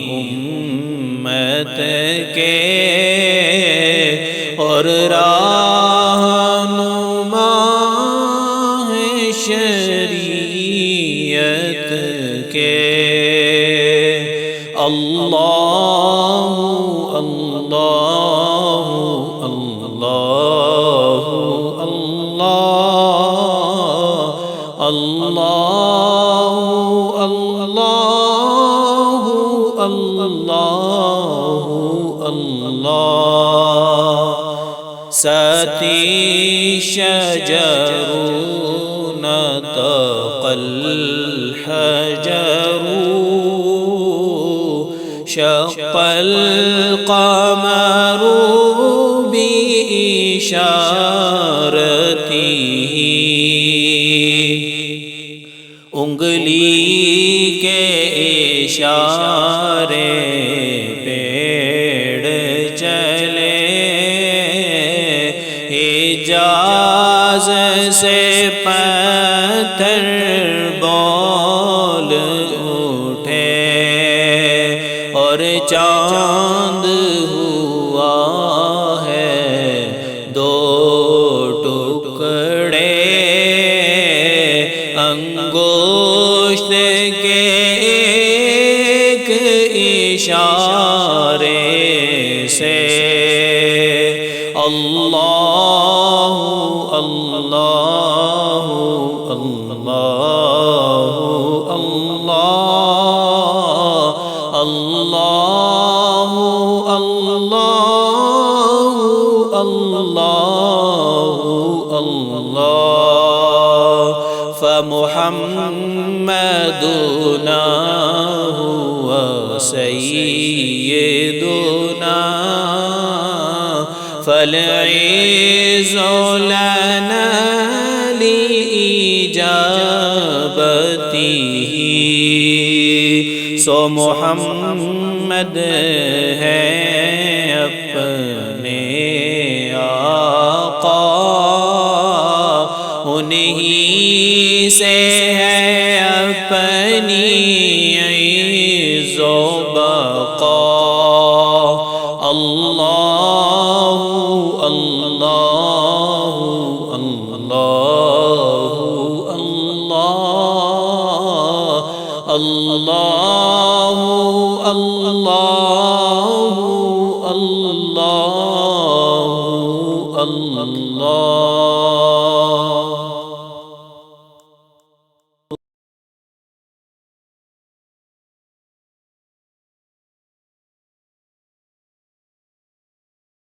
امت کے اور رہنما ہیں شریعت کے۔ اللہ اللہ اللہ اللہ اللہ اللہ اللہ اللہ۔ ساتی شجر نطق الحجر شق القمر بإشارته، انگلی کے اشارے پیڑ چلے، حجاز سے پتھر بول اٹھے، اور چاند ہوا ہے دو ٹکڑے، انگشت کے ایک اشارے سے۔ اللہ اللہ اللہ اللہ اللہ اللہ اللہ۔ فمحمدنا هو سيدنا، فالعز لنا لإجابته۔ سو محمد ہے اپنے آقا، انہی سے ہے اپنی عز و بقا۔ اللہ اللہ اللہ اللہ اللہ اللہ